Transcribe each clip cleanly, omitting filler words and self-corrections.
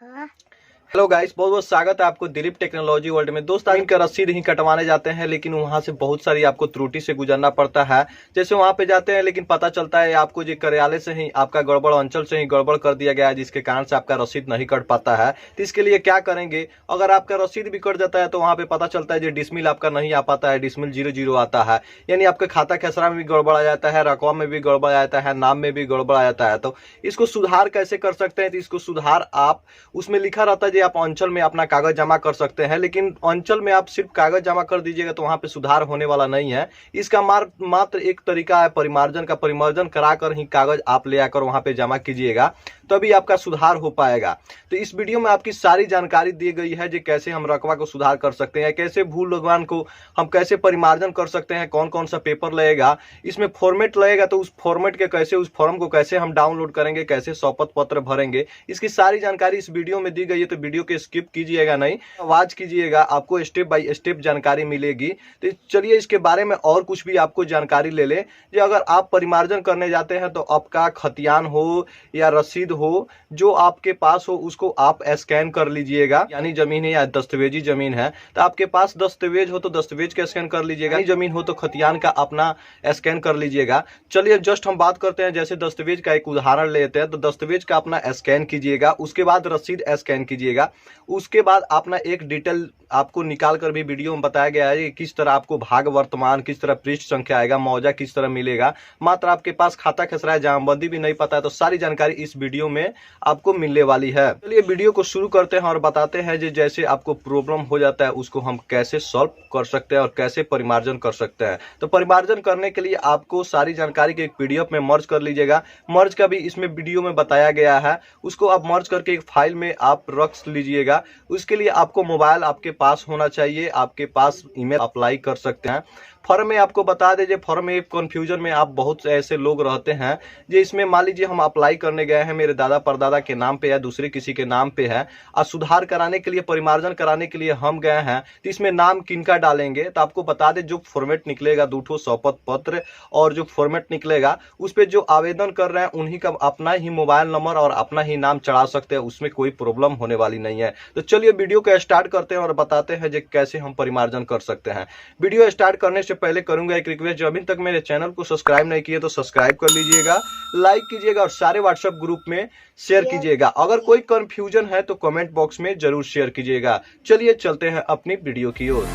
हाँ। Hello guys, बहुत बहुत स्वागत है आपको दिलीप टेक्नोलॉजी वर्ल्ड में। दोस्त आप इनका रसीद ही कटवाने जाते हैं, लेकिन वहां से बहुत सारी आपको त्रुटि से गुजरना पड़ता है। जैसे वहां पे जाते हैं, लेकिन पता चलता है आपको जो कार्यालय से ही आपका गड़बड़ अंचल से ही गड़बड़ कर दिया गया है, जिसके कारण से आपका रसीद नहीं कट पाता है। तो इसके लिए क्या करेंगे? अगर आपका रसीद भी कट जाता है तो वहां पे पता चलता है जो डिसमिल आपका नहीं आ पाता है, डिसमिल 00 आता है। यानी आपका खाता खेसरा में भी गड़बड़ आ जाता है, रकवा में भी गड़बड़ आ जाता है, नाम में भी गड़बड़ आ जाता है। तो इसको सुधार कैसे कर सकते हैं? तो इसको सुधार आप उसमें लिखा रहता है जो आप अंचल में अपना कागज जमा कर सकते हैं, लेकिन अंचल में आप सिर्फ कागज जमा कर दीजिएगा तो वहां पे सुधार होने वाला नहीं है। इसका मात्र एक तरीका है परिमार्जन का। परिमार्जन कराकर ही कागज आप ले आकर वहां पे जमा कीजिएगा, तभी आपका सुधार हो पाएगा। तो इस वीडियो में आपकी सारी जानकारी दी गई है जो कैसे हम रकबा को सुधार कर सकते हैं, कैसे भूल भुगतान को हम कैसे परिमार्जन कर सकते हैं, कौन कौन सा पेपर लगेगा, इसमें फॉर्मेट लगेगा तो उस फॉर्मेट के कैसे, उस फॉर्म को कैसे हम डाउनलोड करेंगे, कैसे शपथ पत्र भरेंगे, इसकी सारी जानकारी इस वीडियो में दी गई है। तो वीडियो को स्किप कीजिएगा नहीं, आवाज कीजिएगा, आपको स्टेप बाय स्टेप जानकारी मिलेगी। तो चलिए इसके बारे में और कुछ भी आपको जानकारी ले ले। जो अगर आप परिमार्जन करने जाते हैं तो आपका खतियान हो या रसीद हो जो आपके पास हो, उसको आप स्कैन कर लीजिएगा। यानी जमीन है या दस्तावेजी जमीन है तो आपके पास दस्तावेज हो तो दस्तावेज का स्कैन कर लीजिएगा, जमीन हो तो खतियान का अपना स्कैन कर लीजिएगा। चलिए जस्ट हम बात करते हैं, जैसे दस्तावेज का एक उदाहरण लेते हैं। तो दस्तावेज का अपना स्कैन कीजिएगा, उसके बाद रसीद स्कैन कीजिएगा, उसके बाद अपना एक डिटेल आपको निकाल कर भी वीडियो में बताया गया है कि किस तरह आपको भाग वर्तमान, किस तरह पृष्ठ संख्या आएगा, मुआवजा किस तरह मिलेगा। मात्र आपके पास खाता खेसरा है, जमाबंदी भी नहीं पता है, तो सारी जानकारी इस वीडियो में आपको मिलने वाली है। चलिए वीडियो को शुरू करते हैं और बताते हैं जो जैसे आपको प्रॉब्लम हो जाता है उसको हम कैसे सॉल्व कर सकते हैं और कैसे परिमार्जन कर सकते हैं। तो परिमार्जन करने के लिए आपको सारी जानकारी के एक पीडीएफ में मर्ज कर लीजिएगा। मर्ज का भी इसमें वीडियो में बताया गया है, उसको आप मर्ज करके एक फाइल में आप रख लीजिएगा। उसके लिए आपको मोबाइल आपके पास होना चाहिए, आपके पास ईमेल अप्लाई कर सकते हैं। फॉर्म में आपको बता दीजिए, फॉर्म में कंफ्यूजन में आप बहुत ऐसे लोग रहते हैं जो इसमें मान लीजिए हम अप्लाई करने गए हैं, मेरे दादा परदादा के नाम पे या दूसरे किसी के नाम पे है, और सुधार कराने के लिए, परिमार्जन कराने के लिए हम गए हैं, तो इसमें नाम किनका डालेंगे? तो आपको बता दें जो फॉर्मेट निकलेगा, 2 शपथ पत्र और जो फॉर्मेट निकलेगा उस पर जो आवेदन कर रहे हैं उन्हीं का अपना ही मोबाइल नंबर और अपना ही नाम चढ़ा सकते हैं, उसमें कोई प्रॉब्लम होने वाली नहीं है। तो चलिए वीडियो को स्टार्ट करते हैं और बताते हैं जो कैसे हम परिमार्जन कर सकते हैं। वीडियो स्टार्ट करने से पहले करूंगा एक रिक्वेस्ट, जो अभी तक मेरे चैनल को सब्सक्राइब नहीं किए तो सब्सक्राइब कर लीजिएगा, लाइक कीजिएगा और सारे व्हाट्सएप ग्रुप में शेयर कीजिएगा। अगर कोई कंफ्यूजन है तो कमेंट बॉक्स में जरूर शेयर कीजिएगा। चलिए चलते हैं अपनी वीडियो की ओर।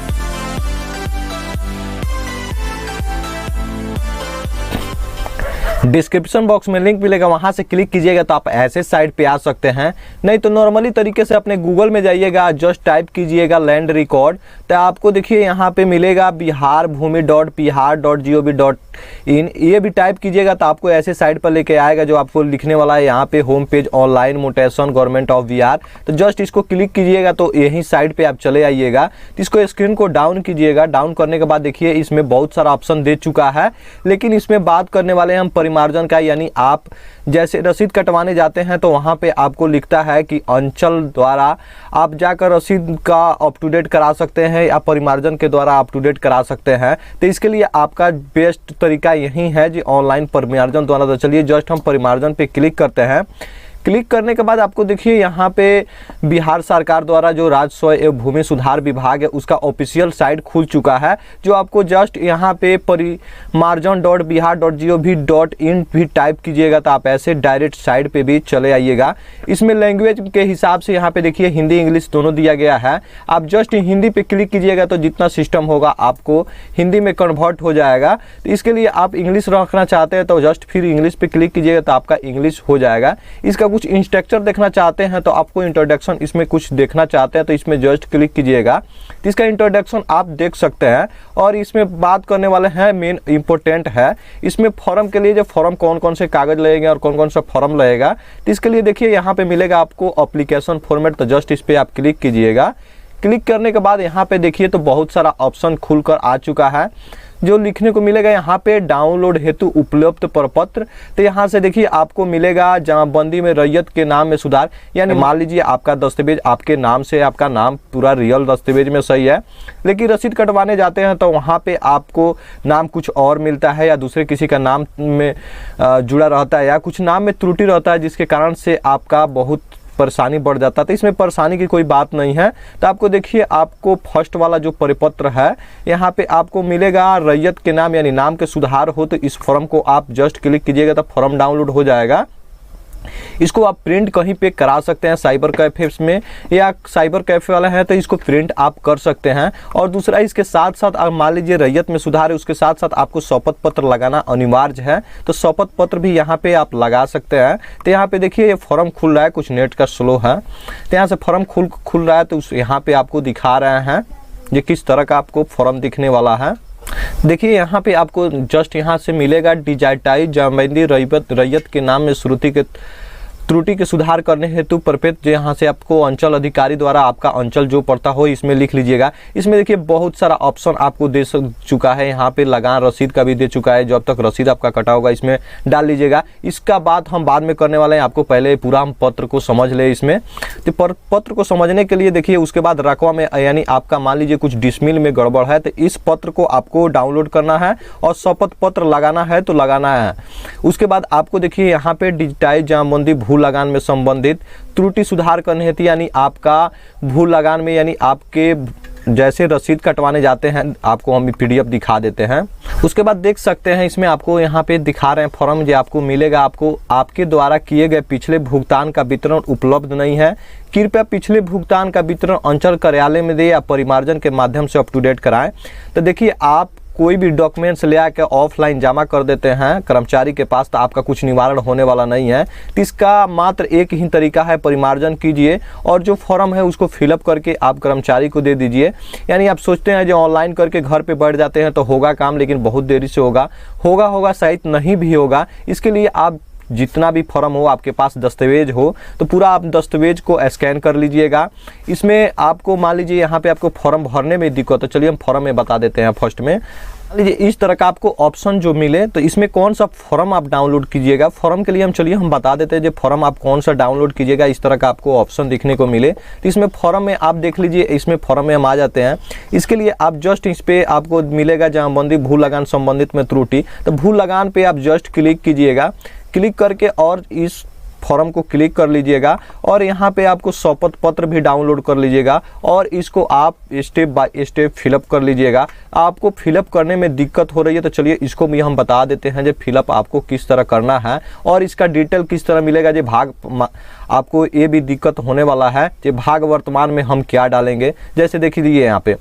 डिस्क्रिप्शन बॉक्स में लिंक मिलेगा, वहां से क्लिक कीजिएगा तो आप ऐसे साइट पे आ सकते हैं। नहीं तो नॉर्मली तरीके से अपने गूगल में जाइएगा, जस्ट टाइप कीजिएगा लैंड रिकॉर्ड, तो आपको देखिए यहाँ पे मिलेगा biharbhumi.bihar.gov.in। ये भी टाइप कीजिएगा तो आपको ऐसे साइट पर लेके आएगा जो आपको लिखने वाला है यहाँ पे home page online mutation government of Bihar. तो जस्ट इसको क्लिक कीजिएगा तो यही साइट पे आप चले आइएगा। तो इसको स्क्रीन को डाउन कीजिएगा। डाउन करने के बाद देखिए इसमें बहुत सारा ऑप्शन दे चुका है, लेकिन इसमें बात करने वाले हम परिमार्जन का। यानी आप जैसे रसीद कटवाने जाते हैं तो वहां पे आपको लिखता है कि अंचल द्वारा आप जाकर रसीद का अप टू डेट करा सकते हैं या परिमार्जन के द्वारा अप टू डेट करा सकते हैं। तो इसके लिए आपका बेस्ट तरीका यही है जी ऑनलाइन परिमार्जन द्वारा। तो चलिए जस्ट हम परिमार्जन पे क्लिक करते हैं। क्लिक करने के बाद आपको देखिए यहाँ पे बिहार सरकार द्वारा जो राजस्व एवं भूमि सुधार विभाग है उसका ऑफिशियल साइट खुल चुका है, जो आपको जस्ट यहाँ पे परिमार्जन.bihar.gov.in भी टाइप कीजिएगा तो आप ऐसे डायरेक्ट साइट पे भी चले आइएगा। इसमें लैंग्वेज के हिसाब से यहाँ पे देखिए हिंदी इंग्लिश दोनों दिया गया है। आप जस्ट हिंदी पे क्लिक कीजिएगा तो जितना सिस्टम होगा आपको हिंदी में कन्वर्ट हो जाएगा। तो इसके लिए आप इंग्लिश रखना चाहते हैं तो जस्ट फिर इंग्लिश पे क्लिक कीजिएगा तो आपका इंग्लिश हो जाएगा। इसका कुछ इंस्ट्रक्चर देखना चाहते हैं तो आपको इंट्रोडक्शन इसमें कुछ देखना चाहते हैं तो इसमें जस्ट क्लिक कीजिएगा। तो इसका इंट्रोडक्शन आप देख सकते हैं और इसमें बात करने वाले हैं मेन इंपॉर्टेंट है। इसमें फॉर्म के लिए जो फॉर्म कौन कौन से कागज लगेंगे और कौन कौन सा फॉर्म लगेगा, तो इसके लिए देखिए यहाँ पे मिलेगा आपको एप्लीकेशन फॉर्मेट। तो जस्ट इस पे आप क्लिक कीजिएगा। क्लिक करने के बाद यहाँ पे देखिए तो बहुत सारा ऑप्शन खुलकर आ चुका है। जो लिखने को मिलेगा यहाँ पे डाउनलोड हेतु उपलब्ध प्रपत्र। तो यहाँ से देखिए आपको मिलेगा जमाबंदी में रैयत के नाम में सुधार। यानी मान लीजिए आपका दस्तावेज आपके नाम से, आपका नाम पूरा रियल दस्तावेज में सही है, लेकिन रसीद कटवाने जाते हैं तो वहाँ पे आपको नाम कुछ और मिलता है या दूसरे किसी का नाम में जुड़ा रहता है या कुछ नाम में त्रुटि रहता है, जिसके कारण से आपका बहुत परेशानी बढ़ जाता है। तो इसमें परेशानी की कोई बात नहीं है। तो आपको देखिए, आपको फर्स्ट वाला जो परिपत्र है यहाँ पे आपको मिलेगा रैयत के नाम यानी नाम के सुधार हो, तो इस फॉर्म को आप जस्ट क्लिक कीजिएगा तो फॉर्म डाउनलोड हो जाएगा। इसको आप प्रिंट कहीं पे करा सकते हैं साइबर कैफे में, या साइबर कैफे वाला है तो इसको प्रिंट आप कर सकते हैं। और दूसरा, इसके साथ साथ आप मान लीजिए रैयत में सुधार है, उसके साथ साथ आपको शपथ पत्र लगाना अनिवार्य है, तो शपथ पत्र भी यहाँ पे आप लगा सकते हैं। तो यहाँ पे देखिए ये फॉर्म खुल रहा है, कुछ नेट का स्लो है, तो यहाँ से फॉर्म खुल रहा है, तो यहाँ पे आपको दिखा रहे हैं ये किस तरह का आपको फॉर्म दिखने वाला है। देखिए यहाँ पे आपको जस्ट यहाँ से मिलेगा डिजिटाइज जमाबंदी रैयत के नाम में त्रुटि के सुधार करने हेतु प्रपत्र, जो यहाँ से आपको अंचल अधिकारी द्वारा आपका अंचल जो पड़ता हो इसमें लिख लीजिएगा। इसमें देखिए बहुत सारा ऑप्शन आपको दे चुका है, यहाँ पे लगान रसीद का भी दे चुका है, जब तक रसीद आपका कटा होगा इसमें डाल लीजिएगा। इसका बात हम बाद में करने वाले हैं, आपको पहले पूरा हम पत्र को समझ ले। इसमें तो पत्र को समझने के लिए देखिए, उसके बाद रकवा में यानी आपका मान लीजिए कुछ डिसमिल में गड़बड़ है, तो इस पत्र को आपको डाउनलोड करना है और शपथ पत्र लगाना है तो लगाना है। उसके बाद आपको देखिए यहाँ पे डिजिटाइज जमाबंदी भू लगान में संबंधित त्रुटि सुधार करने हेतु, यानी आपका भू लगान में यानी आपके जैसे रसीद कटवाने जाते हैं, आपको हम PDF दिखा देते हैं। उसके बाद देख सकते हैं इसमें आपको यहाँ पे दिखा रहे हैं फॉर्म जो आपको मिलेगा, आपको आपके द्वारा किए गए पिछले भुगतान का वितरण उपलब्ध नहीं है, कृपया पिछले भुगतान का वितरण अंचल कार्यालय में दे या परिमार्जन के माध्यम से अप टू डेट कराएं। तो देखिए, आप कोई भी डॉक्यूमेंट्स ले आकर ऑफलाइन जमा कर देते हैं कर्मचारी के पास, तो आपका कुछ निवारण होने वाला नहीं है। तो इसका मात्र एक ही तरीका है, परिमार्जन कीजिए और जो फॉर्म है उसको फिलअप करके आप कर्मचारी को दे दीजिए। यानी आप सोचते हैं जो ऑनलाइन करके घर पे बैठ जाते हैं तो होगा काम, लेकिन बहुत देरी से होगा शायद नहीं भी होगा। इसके लिए आप जितना भी फॉर्म हो, आपके पास दस्तावेज हो, तो पूरा आप दस्तावेज को स्कैन कर लीजिएगा। इसमें आपको मान लीजिए यहाँ पे आपको फॉर्म भरने में दिक्कत, तो चलिए हम फॉर्म में बता देते हैं। फर्स्ट में मान लीजिए इस तरह का आपको ऑप्शन जो मिले, तो इसमें कौन सा फॉर्म आप डाउनलोड कीजिएगा। फॉर्म के लिए हम बता देते हैं जो फॉर्म आप कौन सा डाउनलोड कीजिएगा। इस तरह का आपको ऑप्शन देखने को मिले, तो इसमें फॉर्म में आप देख लीजिए, इसमें फॉर्म में हम आ जाते हैं। इसके लिए आप जस्ट इस पे आपको मिलेगा जमाबंदी भू लगान संबंधित में त्रुटि, तो भू लगान पे आप जस्ट क्लिक कीजिएगा। क्लिक करके और इस फॉर्म को क्लिक कर लीजिएगा और यहाँ पे आपको शपथ पत्र भी डाउनलोड कर लीजिएगा और इसको आप स्टेप बाय स्टेप फिलअप कर लीजिएगा। आपको फिलअप करने में दिक्कत हो रही है तो चलिए इसको भी हम बता देते हैं जो फिलअप आपको किस तरह करना है और इसका डिटेल किस तरह मिलेगा। जो भाग आपको ये भी दिक्कत होने वाला है कि भाग वर्तमान में हम क्या डालेंगे। जैसे देखिए यहाँ पे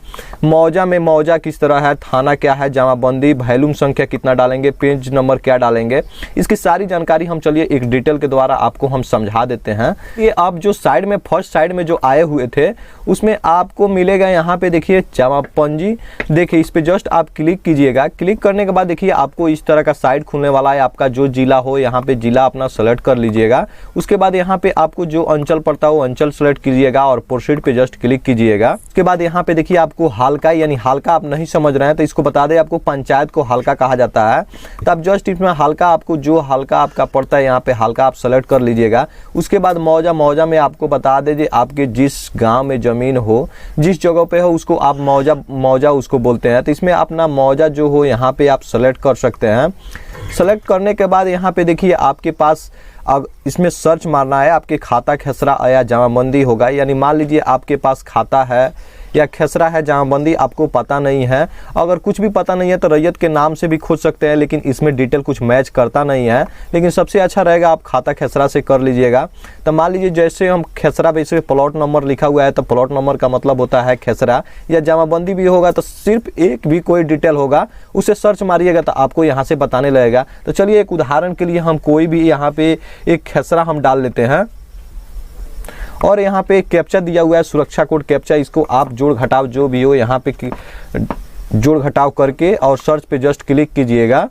मौजा में मौजा किस तरह है, थाना क्या है, जमाबंदी वैल्यूम संख्या कितना डालेंगे, पेज नंबर क्या डालेंगे, इसकी सारी जानकारी हम चलिए एक डिटेल के द्वारा आपको हम समझा देते हैं। ये आप जो साइड में फर्स्ट साइड में जो आए हुए थे उसमें आपको मिलेगा यहाँ पे देखिए जमापंजी। देखिए इस पे जस्ट आप क्लिक कीजिएगा। क्लिक करने के बाद देखिए आपको इस तरह का साइड खुलने वाला है। आपका जो जिला हो यहाँ पे जिला अपना सेलेक्ट कर लीजिएगा। उसके बाद यहाँ पे आपको जो अंचल पड़ता है वो अंचल सेलेक्ट कीजिएगा और प्रोसीड पे जस्ट क्लिक कीजिएगा। उसके बाद यहाँ पे देखिए आपको हल्का यानी हल्का आप नहीं समझ रहे हैं तो इसको बता दें, आपको पंचायत को हल्का कहा जाता है। तो आप जस्ट इसमें हल्का आपको जो हल्का आपका पड़ता है यहाँ पे हल्का आप सेलेक्ट कर लीजिएगा। उसके बाद मौजा, मौजा में आपको बता दें आपके जिस गांव में जमीन हो, जिस जगह पे हो उसको आप मौजा मौजा उसको बोलते हैं। तो इसमें अपना मौजा जो हो यहाँ पे आप सेलेक्ट कर सकते हैं। सेलेक्ट करने के बाद यहाँ पे देखिए आपके पास अब इसमें सर्च मारना है, आपके खाता खेसरा या जमाबंदी होगा। यानी मान लीजिए आपके पास खाता है या खेसरा है, जमाबंदी आपको पता नहीं है। अगर कुछ भी पता नहीं है तो रैयत के नाम से भी खोज सकते हैं, लेकिन इसमें डिटेल कुछ मैच करता नहीं है। लेकिन सबसे अच्छा रहेगा आप खाता खेसरा से कर लीजिएगा। तो मान लीजिए जैसे हम खेसरा पे इसमें प्लॉट नंबर लिखा हुआ है तो प्लॉट नंबर का मतलब होता है खेसरा, या जमाबंदी भी होगा तो सिर्फ एक भी कोई डिटेल होगा उसे सर्च मारिएगा तो आपको यहाँ से बताने लगेगा। तो चलिए एक उदाहरण के लिए हम कोई भी यहाँ पे एक खेसरा हम डाल लेते हैं और यहाँ पे कैप्चा दिया हुआ है, सुरक्षा कोड कैप्चा। इसको आप जोड़ घटाव जो भी हो यहाँ पे जोड़ घटाव करके और सर्च पे जस्ट क्लिक कीजिएगा।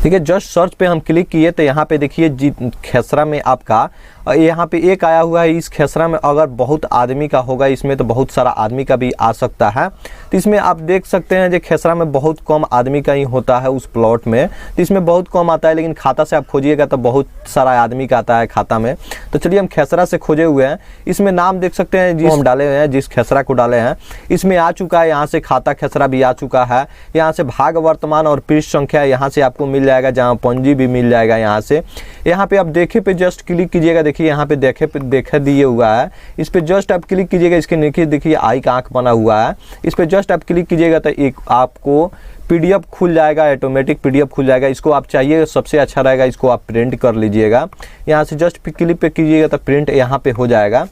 ठीक है, जस्ट सर्च पे हम क्लिक किए तो यहाँ पे देखिए खेसरा में आपका यहाँ पे एक आया हुआ है। इस खेसरा में अगर बहुत आदमी का होगा इसमें तो बहुत सारा आदमी का भी आ सकता है। तो इसमें आप देख सकते हैं जो खेसरा में बहुत कम आदमी का ही होता है उस प्लॉट में, तो इसमें बहुत कम आता है। लेकिन खाता से आप खोजिएगा तो बहुत सारा आदमी का आता है खाता में। तो चलिए हम खेसरा से खोजे हुए हैं। इसमें नाम देख सकते हैं जिस हम डाले हुए हैं, जिस खेसरा को डाले हैं इसमें आ चुका है। यहाँ से खाता खेसरा भी आ चुका है। यहाँ से भाग वर्तमान और पृष्ठ संख्या यहाँ से आपको मिल जाएगा, जहाँ पंजी भी मिल जाएगा। यहाँ से यहाँ पे आप देखे पे जस्ट क्लिक कीजिएगा। देखिए देखिए यहाँ पे देखे दिए हुआ है, इस पर जस्ट आप क्लिक कीजिएगा। इसके नीचे देखिए आई का आँख बना हुआ है, इस पर जस्ट आप क्लिक कीजिएगा तो एक आपको PDF खुल जाएगा, ऑटोमेटिक PDF खुल जाएगा। इसको आप चाहिए सबसे अच्छा रहेगा, इसको आप प्रिंट कर लीजिएगा। यहाँ से जस्ट क्लिक पे कीजिएगा तो प्रिंट यहाँ पे हो जाएगा।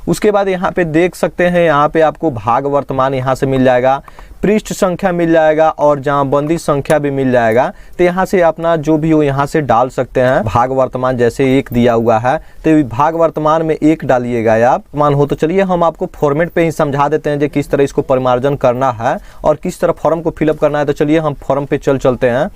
उसके बाद यहाँ पे देख सकते हैं, यहाँ पे आपको भाग वर्तमान यहाँ से मिल जाएगा, पृष्ठ संख्या मिल जाएगा और जमाबंदी संख्या भी मिल जाएगा। तो यहाँ से अपना जो भी हो यहाँ से डाल सकते हैं। भाग वर्तमान जैसे 1 दिया हुआ है तो भाग वर्तमान में 1 डालिएगा आप मान हो। तो चलिए हम आपको फॉर्मेट पे ही समझा देते हैं जो किस तरह इसको परिमार्जन करना है और किस तरह फॉर्म को फिलअप करना है। तो चलिए हम फॉर्म पे चलते हैं।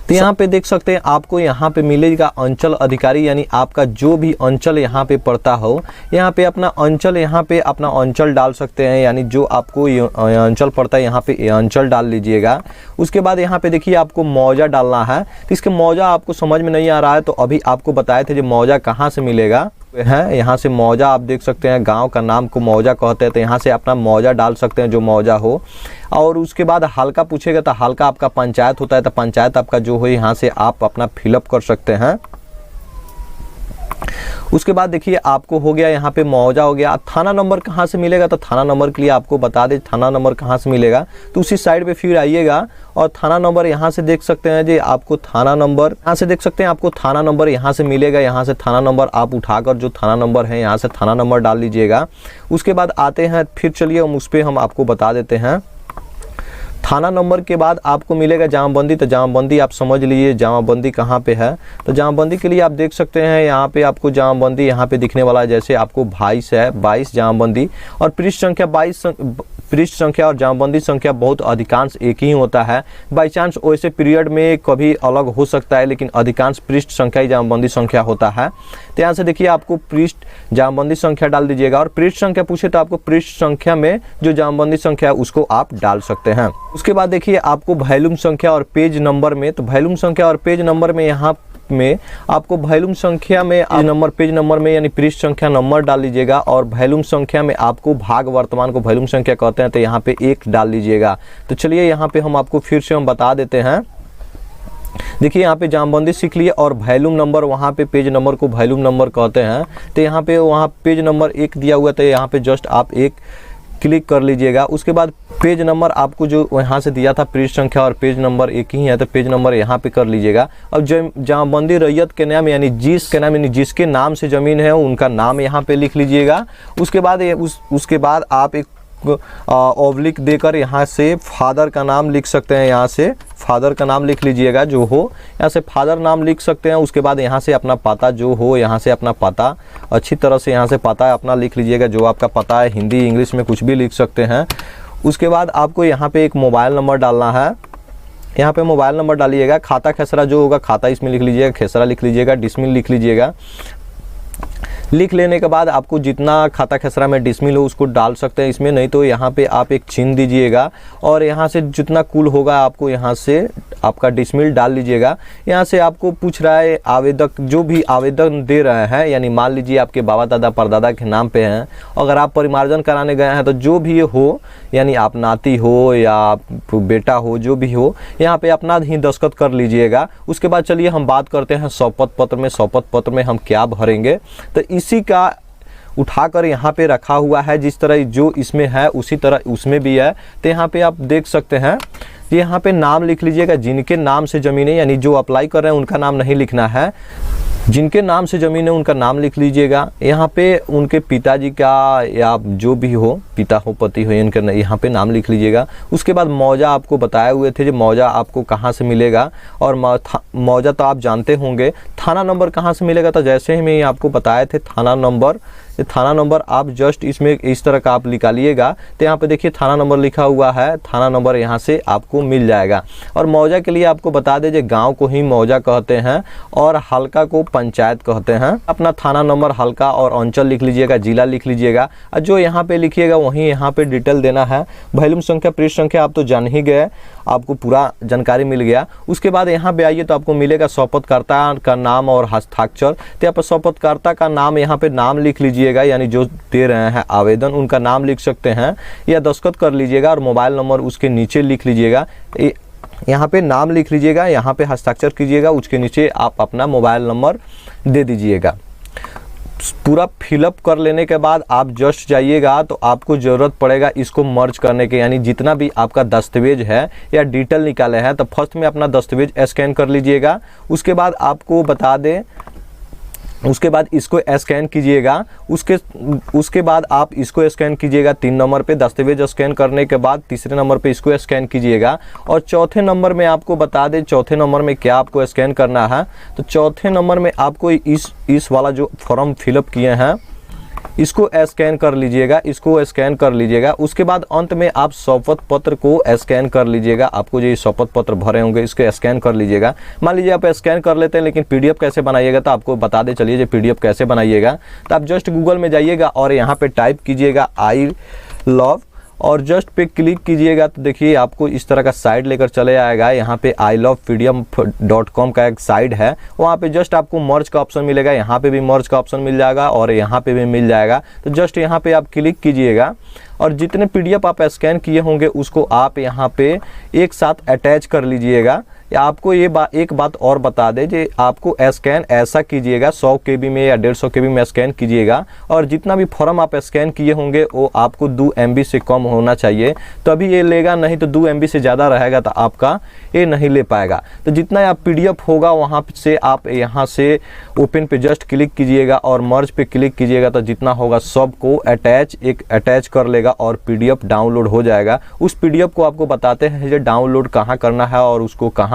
तो यहाँ पे देख सकते हैं आपको यहाँ पे मिलेगा अंचल अधिकारी, यानी आपका जो भी अंचल यहाँ पे पड़ता हो, यहाँ पे अपना अंचल अपना अंचल डाल सकते हैं, यानी जो आपको अंचल पड़ता है यहाँ पे अंचल डाल लीजिएगा। उसके बाद यहाँ पे देखिए आपको मौजा डालना है। तो इसके मौजा आपको समझ में नहीं आ रहा है तो अभी आपको बताए थे जो मौजा कहाँ से मिलेगा है। यहाँ से मौजा आप देख सकते हैं, गांव का नाम को मौजा कहते हैं। तो यहाँ से अपना मौजा डाल सकते हैं जो मौजा हो। और उसके बाद हल्का पूछेगा तो हल्का आपका पंचायत होता है, तो पंचायत आपका जो हो यहाँ से आप अपना फिलअप कर सकते हैं। उसके बाद देखिए आपको हो गया यहाँ पे मौजा हो गया। थाना नंबर कहाँ से मिलेगा, तो थाना नंबर के लिए आपको बता दें थाना नंबर कहाँ से मिलेगा। तो उसी साइड पे फिर आइएगा और थाना नंबर यहाँ से देख सकते हैं जी आपको थाना नंबर यहाँ से देख सकते हैं, आपको थाना नंबर यहाँ से मिलेगा। यहाँ से थाना नंबर आप उठाकर जो थाना नंबर है यहाँ से थाना नंबर डाल लीजिएगा। उसके बाद आते हैं फिर चलिए हम उस पर हम आपको बता देते हैं। थाना नंबर के बाद आपको मिलेगा जमाबंदी। तो जमाबंदी आप समझ लीजिए जमाबंदी कहाँ पे है। तो जमाबंदी के लिए आप देख सकते हैं यहाँ पे आपको जमाबंदी यहाँ पे दिखने वाला है। जैसे आपको 22 है, 22 जमाबंदी और पृष्ठ संख्या 22 पृष्ठ संख्या और जमाबंदी संख्या बहुत अधिकांश एक ही होता है। बाई चांस वैसे पीरियड में कभी अलग हो सकता है, लेकिन अधिकांश पृष्ठ संख्या ही जमाबंदी संख्या होता है। तो यहाँ से देखिए आपको पृष्ठ जमाबंदी संख्या डाल दीजिएगा और पृष्ठ संख्या पूछे तो आपको पृष्ठ संख्या में जो जमाबंदी संख्या है उसको आप डाल सकते हैं। उसके बाद देखिए आपको वॉल्यूम संख्या और पेज नंबर में, तो वॉल्यूम संख्या और पेज नंबर में यहाँ में आपको वॉल्यूम संख्या में नंबर पेज नंबर में यानी पृष्ठ संख्या नंबर डाल लीजिएगा और वॉल्यूम संख्या में आपको भाग वर्तमान को वॉल्यूम संख्या कहते हैं तो यहाँ पे 1 डाल लीजिएगा। तो चलिए यहाँ पे हम आपको फिर से हम बता देते हैं। देखिए यहाँ पे जमाबंदी सीख लिए और वॉल्यूम नंबर वहाँ पे पेज नंबर को वॉल्यूम नंबर कहते हैं। तो यहाँ पे वहाँ पेज नंबर 1 दिया हुआ, तो यहाँ पे जस्ट आप 1 क्लिक कर लीजिएगा। उसके बाद पेज नंबर आपको जो यहाँ से दिया था पृष्ठ संख्या और पेज नंबर एक ही है, तो पेज नंबर यहाँ पे कर लीजिएगा। अब जमाबंदी रैयत के नाम यानी जिसके नाम यानी जिसके नाम से ज़मीन है उनका नाम यहाँ पे लिख लीजिएगा। उसके बाद उसके बाद आप एक ओब्लिक देकर यहाँ से फादर का नाम लिख सकते हैं। यहाँ से फादर का नाम लिख लीजिएगा जो हो, यहाँ से फादर नाम लिख सकते हैं। उसके बाद यहाँ से अपना पता जो हो, यहाँ से अपना पता अच्छी तरह से यहाँ से पता अपना लिख लीजिएगा जो आपका पता है, हिंदी इंग्लिश में कुछ भी लिख सकते हैं। उसके बाद आपको यहाँ पे एक मोबाइल नंबर डालना है। यहाँ पे मोबाइल नंबर डालिएगा। खाता खेसरा जो होगा खाता इसमें लिख लीजिएगा, खेसरा लिख लीजिएगा, डिसमिल लिख लीजिएगा। लिख लेने के बाद आपको जितना खाता खेसरा में डिसमिल हो उसको डाल सकते हैं इसमें, नहीं तो यहाँ पे आप एक चिन्ह दीजिएगा और यहाँ से जितना कुल होगा आपको यहाँ से आपका डिसमिल डाल लीजिएगा। यहाँ से आपको पूछ रहा है आवेदक जो भी आवेदन दे रहे हैं, यानी मान लीजिए आपके बाबा दादा परदादा के नाम पे हैं, अगर आप परिमार्जन कराने गए हैं तो जो भी हो, यानी आप नाती हो या बेटा हो जो भी हो, यहाँ पे अपना ही दस्तखत कर लीजिएगा। उसके बाद चलिए हम बात करते हैं शपथ पत्र में। शपथ पत्र में हम क्या भरेंगे, तो इसी का उठाकर यहाँ पे रखा हुआ है। जिस तरह जो इसमें है उसी तरह उसमें भी है। तो यहाँ पे आप देख सकते हैं, यहाँ पे नाम लिख लीजिएगा। जिनके नाम से ज़मीन है, यानी जो अप्लाई कर रहे हैं उनका नाम नहीं लिखना है, जिनके नाम से ज़मीन है उनका नाम लिख लीजिएगा। यहाँ पे उनके पिताजी का या जो भी हो, पिता हो पति हो, इनका यहाँ पे नाम लिख लीजिएगा। उसके बाद मौजा आपको बताए हुए थे जो मौजा आपको कहाँ से मिलेगा, और मौजा तो आप जानते होंगे। थाना नंबर कहाँ से मिलेगा, तो जैसे ही मैं आपको बताए थे थाना नंबर आप जस्ट इसमें इस तरह का आप निकालिएगा। तो यहाँ पे देखिए थाना नंबर लिखा हुआ है, थाना नंबर यहाँ से आपको मिल जाएगा। और मौजा के लिए आपको बता दें गांव को ही मौजा कहते हैं और हल्का को पंचायत कहते हैं। अपना थाना नंबर, हल्का और अंचल लिख लीजिएगा, जिला लिख लीजिएगा, और जो यहाँ पे लिखिएगा वहीं यहाँ पे डिटेल देना है। वॉल्यूम संख्या पृष्ठ संख्या आप तो जान ही गए, आपको पूरा जानकारी मिल गया। उसके बाद यहाँ पे आइए तो आपको मिलेगा शपथकर्ता का नाम और हस्ताक्षर। तो यहाँ पर शपथकर्ता का नाम यहाँ पे नाम लिख लीजिएगा, यानी जो दे रहे हैं आवेदन उनका नाम लिख सकते हैं या दस्तखत कर लीजिएगा, और मोबाइल नंबर उसके नीचे लिख लीजिएगा। यहाँ पे नाम लिख लीजिएगा, यहाँ पे हस्ताक्षर कीजिएगा, उसके नीचे आप अपना मोबाइल नंबर दे दीजिएगा। पूरा फिलअप कर लेने के बाद आप जस्ट जाइएगा तो आपको ज़रूरत पड़ेगा इसको मर्ज करने के, यानी जितना भी आपका दस्तावेज है या डिटेल निकाले हैं तो फर्स्ट में अपना दस्तावेज स्कैन कर लीजिएगा। उसके बाद आपको बता दें, उसके बाद इसको स्कैन कीजिएगा। उसके बाद आप इसको स्कैन कीजिएगा 3 नंबर पे। दस्तावेज स्कैन करने के बाद तीसरे नंबर पे इसको स्कैन कीजिएगा। और चौथे नंबर में आपको बता दें चौथे नंबर में क्या आपको स्कैन करना है। तो चौथे नंबर में आपको इस वाला जो फॉर्म फिलअप किए हैं इसको स्कैन कर लीजिएगा, इसको स्कैन कर लीजिएगा। उसके बाद अंत में आप शपथ पत्र को स्कैन कर लीजिएगा। आपको जो शपथ पत्र भरे होंगे इसको स्कैन कर लीजिएगा। मान लीजिए आप स्कैन कर लेते हैं लेकिन पीडीएफ कैसे बनाइएगा तो आपको बता दे चलिए जो पीडीएफ कैसे बनाइएगा। तो आप जस्ट गूगल में जाइएगा और यहाँ पे टाइप कीजिएगा आई लव और जस्ट पे क्लिक कीजिएगा तो देखिए आपको इस तरह का साइट लेकर चले आएगा। यहाँ पे ilovepdf.com का एक साइट है, वहाँ पे जस्ट आपको मर्ज का ऑप्शन मिलेगा। यहाँ पे भी मर्ज का ऑप्शन मिल जाएगा और यहाँ पे भी मिल जाएगा। तो जस्ट यहाँ पे आप क्लिक कीजिएगा और जितने पीडीएफ आप स्कैन किए होंगे उसको आप यहाँ पे एक साथ अटैच कर लीजिएगा। या आपको एक बात और बता दें कि आपको स्कैन ऐसा कीजिएगा 100 KB में या 150 KB में स्कैन कीजिएगा और जितना भी फॉर्म आप स्कैन किए होंगे वो आपको 2 MB से कम होना चाहिए तभी ये लेगा, नहीं तो 2 MB से ज़्यादा रहेगा तो आपका ये नहीं ले पाएगा। तो जितना आप पीडीएफ होगा वहाँ से आप यहाँ से ओपन पे जस्ट क्लिक कीजिएगा और मर्ज पे क्लिक कीजिएगा तो जितना होगा सबको अटैच कर लेगा और पीडीएफ डाउनलोड हो जाएगा। उस पीडीएफ को आपको बताते हैं जो डाउनलोड कहाँ करना है और उसको कहाँ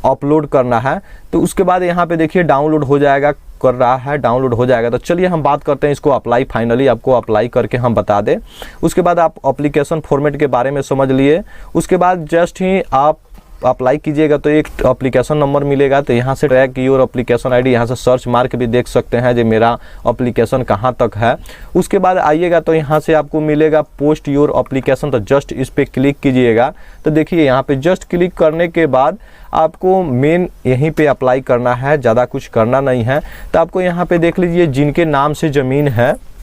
अपलोड करना है। तो उसके बाद यहाँ पे देखिए डाउनलोड हो जाएगा, कर रहा है, डाउनलोड हो जाएगा। तो चलिए हम बात करते हैं इसको अप्लाई, फाइनली आपको अप्लाई करके हम बता दें। उसके बाद आप एप्लीकेशन फॉर्मेट के बारे में समझ लिए। उसके बाद जस्ट ही आप अप्लाई कीजिएगा तो एक एप्लीकेशन नंबर मिलेगा। तो यहाँ से ट्रैक योर एप्लीकेशन आईडी, यहाँ से सर्च मार के भी देख सकते हैं जो मेरा एप्लीकेशन कहाँ तक है। उसके बाद आइएगा तो यहाँ से आपको मिलेगा पोस्ट योर एप्लीकेशन, तो जस्ट इस पर क्लिक कीजिएगा। तो देखिए यहाँ पे जस्ट क्लिक करने के बाद आपको मेन यहीं पे अप्लाई करना है, ज़्यादा कुछ करना नहीं है। तो आपको यहाँ पे देख लीजिए जिनके नाम से ज़मीन है,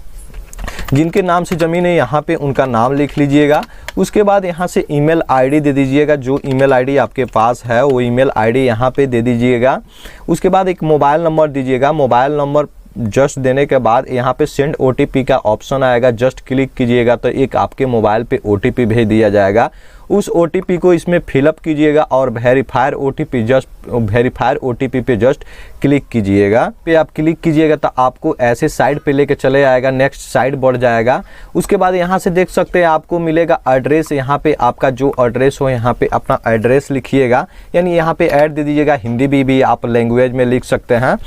जिनके नाम से ज़मीन है यहाँ पे उनका नाम लिख लीजिएगा। उसके बाद यहाँ से ईमेल आईडी दे दीजिएगा, जो ईमेल आईडी आपके पास है वो ईमेल आईडी यहाँ पे दे दीजिएगा। उसके बाद एक मोबाइल नंबर दीजिएगा। मोबाइल नंबर जस्ट देने के बाद यहाँ पे सेंड OTP का ऑप्शन आएगा, जस्ट क्लिक कीजिएगा तो एक आपके मोबाइल पे OTP भेज दिया जाएगा। उस OTP को इसमें फिलअप कीजिएगा और वेरीफायर OTP पे जस्ट क्लिक कीजिएगा। पे आप क्लिक कीजिएगा तो आपको ऐसे साइड पे लेके चले आएगा, नेक्स्ट साइड बढ़ जाएगा। उसके बाद यहाँ से देख सकते हैं आपको मिलेगा एड्रेस। यहाँ पे आपका जो एड्रेस हो यहाँ पे अपना एड्रेस लिखिएगा, यानी यहाँ पे ऐड दे दीजिएगा। हिंदी भी आप लैंग्वेज में लिख सकते हैं।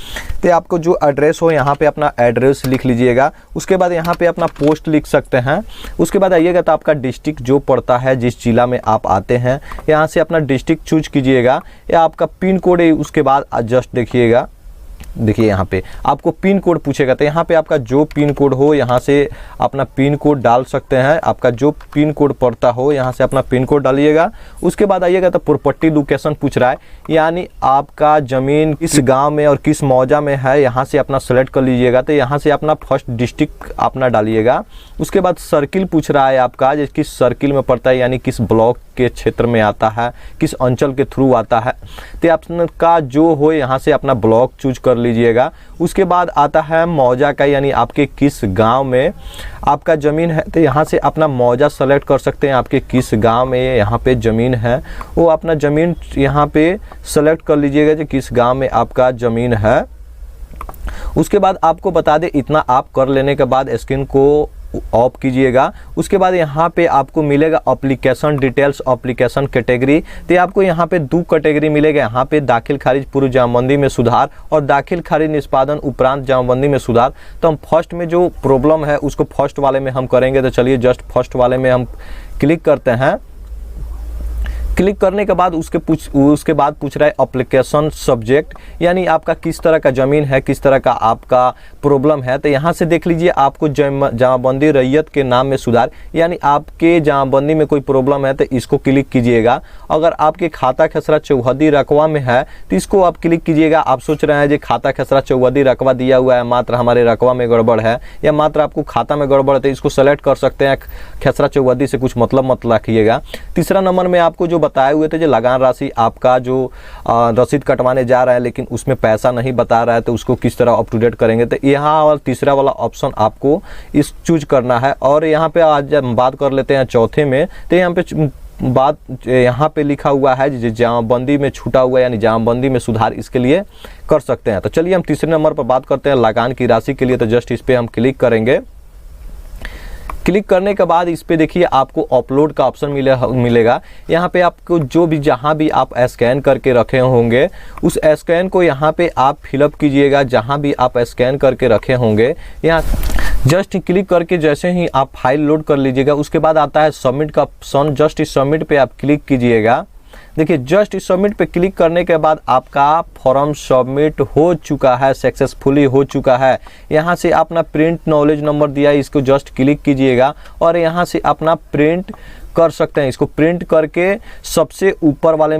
तो आपको जो एड्रेस हो यहाँ पे अपना एड्रेस लिख लीजिएगा। उसके बाद यहाँ पे अपना पोस्ट लिख सकते हैं। उसके बाद आइएगा तो आपका डिस्ट्रिक्ट जो पड़ता है, जिस जिला में आप आते हैं, यहाँ से अपना डिस्ट्रिक्ट चूज कीजिएगा या आपका पिन कोड है। उसके बाद जस्ट देखिएगा, देखिए यहाँ पे आपको पिन कोड पूछेगा तो यहाँ पे आपका जो पिन कोड हो यहाँ से अपना पिन कोड डाल सकते हैं। आपका जो पिन कोड पड़ता हो यहाँ से अपना पिन कोड डालिएगा। उसके बाद आइएगा तो प्रॉपर्टी लोकेशन पूछ रहा है, यानी आपका ज़मीन किस गांव में और किस मौजा में है, यहाँ से अपना सेलेक्ट कर लीजिएगा। तो यहाँ से अपना फर्स्ट डिस्ट्रिक्ट अपना डालिएगा। उसके बाद सर्किल पूछ रहा है आपका जो किस सर्किल में पड़ता है, यानी किस ब्लॉक के क्षेत्र में आता है, किस अंचल के थ्रू आता है। तो आपका जो हो यहाँ से अपना ब्लॉक चूज कर लीजिएगा। उसके बाद आता है मौजा का, यानी आपके किस गांव में आपका ज़मीन है, तो यहाँ से अपना मौजा सेलेक्ट कर सकते हैं। आपके किस गांव में यहाँ पे ज़मीन है वो अपना ज़मीन यहाँ पे सेलेक्ट कर लीजिएगा जो किस गांव में आपका ज़मीन है। उसके बाद आपको बता दें इतना आप कर लेने के बाद स्क्रीन को ऑफ कीजिएगा। उसके बाद यहाँ पे आपको मिलेगा एप्लीकेशन डिटेल्स, एप्लीकेशन कैटेगरी। तो आपको यहाँ पे 2 कैटेगरी मिलेगा, यहाँ पे दाखिल खारिज पूर्व जमाबंदी में सुधार और दाखिल खारिज निष्पादन उपरांत जमाबंदी में सुधार। तो हम फर्स्ट में जो प्रॉब्लम है उसको फर्स्ट वाले में हम करेंगे। तो चलिए जस्ट फर्स्ट वाले में हम क्लिक करते हैं। क्लिक करने के बाद उसके बाद पूछ रहा है एप्लीकेशन सब्जेक्ट, यानी आपका किस तरह का ज़मीन है, किस तरह का आपका प्रॉब्लम है। तो यहाँ से देख लीजिए आपको जमाबंदी रैयत के नाम में सुधार, यानी आपके जमाबंदी में कोई प्रॉब्लम है तो इसको क्लिक कीजिएगा। अगर आपके खाता खसरा चौहदी रकबा में है तो इसको आप क्लिक कीजिएगा। आप सोच रहे हैं जो खाता खसरा चौहदी रकबा दिया हुआ है, मात्र हमारे रकबा में गड़बड़ है या मात्र आपको खाता में गड़बड़ है, तो इसको सेलेक्ट कर सकते हैं। खसरा चौहदी से कुछ मतलब मत रखिएगा। तीसरा नंबर में आपको जो बताए हुए थे जो लगान राशि आपका जो रसीद कटवाने जा रहा है लेकिन उसमें पैसा नहीं बता रहा है, तो उसको किस तरह अप टू डेट करेंगे। तो यहाँ और तीसरा वाला ऑप्शन आपको इस चूज करना है। और यहाँ पे आज हम बात कर लेते हैं चौथे में। तो यहाँ पे बात यहाँ पे लिखा हुआ है जमाबंदी में छूटा हुआ यानी जमाबंदी में सुधार, इसके लिए कर सकते हैं। तो चलिए हम तीसरे नंबर पर बात करते हैं लगान की राशि के लिए। तो जस्ट इस पर हम क्लिक करेंगे। क्लिक करने के बाद इस पे देखिए आपको अपलोड का ऑप्शन मिलेगा। यहाँ पे आपको जो भी जहाँ भी आप स्कैन करके रखे होंगे उस स्कैन को यहाँ पे आप फिलअप कीजिएगा, जहाँ भी आप स्कैन करके रखे होंगे। यहाँ जस्ट क्लिक करके जैसे ही आप फाइल लोड कर लीजिएगा, उसके बाद आता है सबमिट का ऑप्शन। जस्ट इस सबमिट पे आप क्लिक कीजिएगा। देखिए जस्ट इस सबमिट पे क्लिक करने के बाद आपका फॉर्म सबमिट हो चुका है, सक्सेसफुली हो चुका है। यहाँ से अपना प्रिंट नॉलेज नंबर दिया है, इसको जस्ट क्लिक कीजिएगा और यहाँ से अपना प्रिंट कर सकते हैं। इसको प्रिंट करके सबसे ऊपर वाले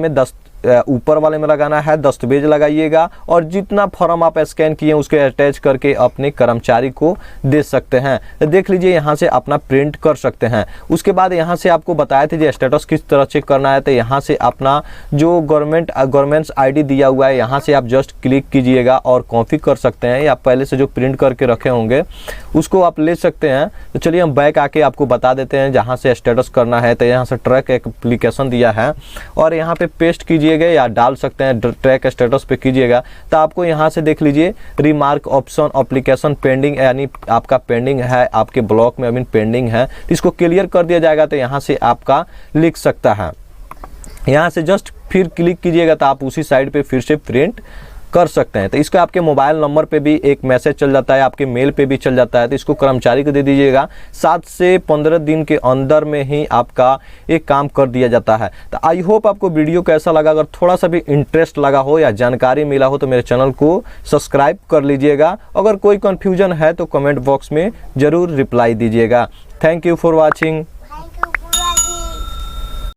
में लगाना है, दस्तावेज लगाइएगा और जितना फॉर्म आप स्कैन किए उसके अटैच करके अपने कर्मचारी को दे सकते हैं। देख लीजिए यहाँ से अपना प्रिंट कर सकते हैं। उसके बाद यहाँ से आपको बताए थे जो स्टेटस किस तरह चेक करना है, तो यहाँ से अपना जो गवर्नमेंट्स आईडी दिया हुआ है यहाँ से आप जस्ट क्लिक कीजिएगा और कॉपी कर सकते हैं, या पहले से जो प्रिंट करके रखे होंगे उसको आप ले सकते हैं। तो चलिए हम बैक आके आपको बता देते हैं जहाँ से स्टेटस करना है। तो यहाँ से ट्रैक एप्लीकेशन दिया है और यहाँ पे पेस्ट कीजिएगा या डाल सकते हैं, ट्रैक स्टेटस पे कीजिएगा। तो आपको यहाँ से देख लीजिए रिमार्क ऑप्शन एप्लीकेशन पेंडिंग, यानी आपका पेंडिंग है, आपके ब्लॉक में अभी पेंडिंग है, इसको क्लियर कर दिया जाएगा। तो यहाँ से आपका लिख सकता है। यहाँ से जस्ट फिर क्लिक कीजिएगा तो आप उसी साइड पे फिर से प्रिंट कर सकते हैं। तो इसका आपके मोबाइल नंबर पे भी एक मैसेज चल जाता है, आपके मेल पे भी चल जाता है। तो इसको कर्मचारी को दे दीजिएगा। 7 से 15 दिन के अंदर में ही आपका एक काम कर दिया जाता है। तो आई होप आपको वीडियो कैसा लगा। अगर थोड़ा सा भी इंटरेस्ट लगा हो या जानकारी मिला हो तो मेरे चैनल को सब्सक्राइब कर लीजिएगा। अगर कोई कन्फ्यूजन है तो कमेंट बॉक्स में ज़रूर रिप्लाई दीजिएगा। Thank you for watching.